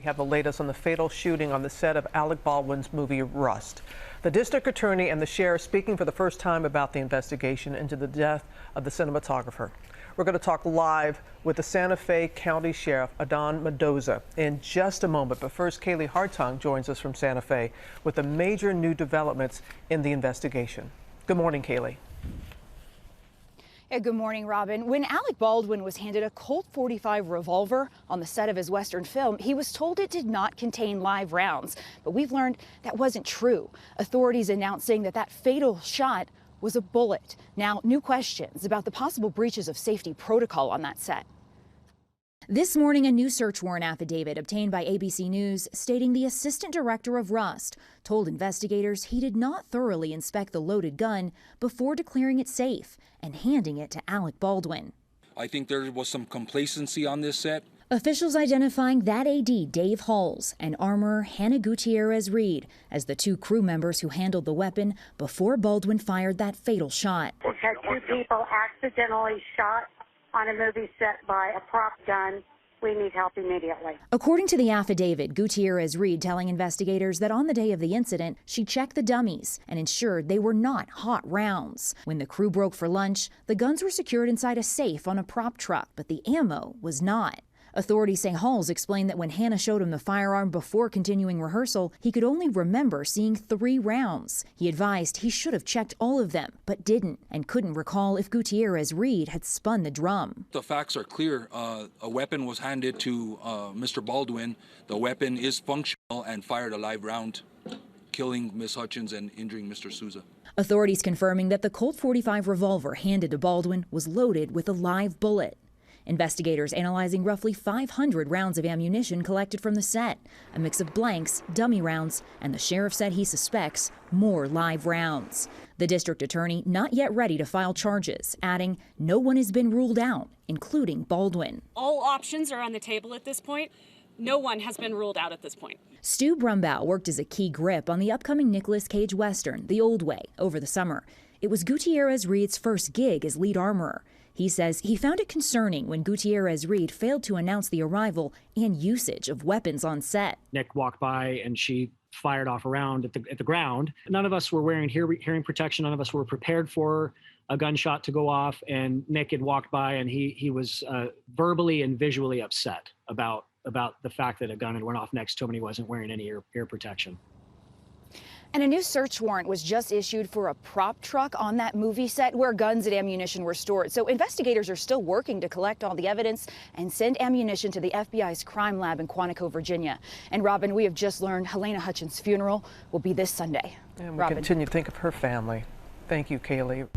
have the latest on the fatal shooting on the set of Alec Baldwin's movie Rust. The district attorney and the sheriff speaking for the first time about the investigation into the death of the cinematographer. We're going to talk live with the Santa Fe County Sheriff, Adon Mendoza, in just a moment. But first, Kaylee Hartung joins us from Santa Fe with the major new developments in the investigation. Good morning, Kaylee. Yeah, good morning, Robin. When Alec Baldwin was handed a Colt .45 revolver on the set of his Western film, he was told it did not contain live rounds. But we've learned that wasn't true. Authorities announcing that fatal shot was a bullet. Now, new questions about the possible breaches of safety protocol on that set. This morning, a new search warrant affidavit obtained by ABC News stating the assistant director of Rust told investigators he did not thoroughly inspect the loaded gun before declaring it safe and handing it to Alec Baldwin. I think there was some complacency on this set. Officials identifying that AD, Dave Halls, and armorer Halyna Gutierrez-Reed as the two crew members who handled the weapon before Baldwin fired that fatal shot. We've had two people accidentally shot on a movie set by a prop gun. We need help immediately. According to the affidavit, Gutierrez-Reed telling investigators that on the day of the incident, she checked the dummies and ensured they were not hot rounds. When the crew broke for lunch, the guns were secured inside a safe on a prop truck, but the ammo was not. Authorities say Halls explained that when Hannah showed him the firearm before continuing rehearsal, he could only remember seeing 3 rounds. He advised he should have checked all of them, but didn't, and couldn't recall if Gutierrez-Reed had spun the drum. The facts are clear. A weapon was handed to Mr. Baldwin. The weapon is functional and fired a live round, killing Ms. Hutchins and injuring Mr. Souza. Authorities confirming that the Colt .45 revolver handed to Baldwin was loaded with a live bullet. Investigators analyzing roughly 500 rounds of ammunition collected from the set, a mix of blanks, dummy rounds, and the sheriff said he suspects more live rounds. The district attorney not yet ready to file charges, adding no one has been ruled out, including Baldwin. All options are on the table at this point. No one has been ruled out at this point. Stu Brumbaugh worked as a key grip on the upcoming Nicolas Cage Western, The Old Way, over the summer. It was Gutierrez-Reed's first gig as lead armorer. He says he found it concerning when Gutierrez-Reed failed to announce the arrival and usage of weapons on set. Nick walked by and she fired off a round at the ground. None of us were wearing hearing protection. None of us were prepared for a gunshot to go off. And Nick had walked by and he was verbally and visually upset about the fact that a gun had went off next to him and he wasn't wearing any ear protection. And a new search warrant was just issued for a prop truck on that movie set where guns and ammunition were stored. So investigators are still working to collect all the evidence and send ammunition to the FBI's crime lab in Quantico, Virginia. And Robin, we have just learned Halyna Hutchins' funeral will be this Sunday. And we continue to think of her family. Thank you, Kaylee.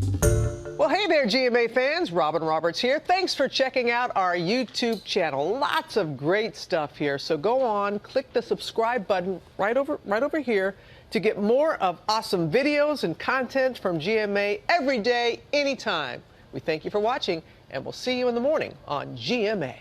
Well, hey there, GMA fans. Robin Roberts here. Thanks for checking out our YouTube channel. Lots of great stuff here. So go on, click the subscribe button right over here to get more of awesome videos and content from GMA every day, anytime. We thank you for watching, and we'll see you in the morning on GMA.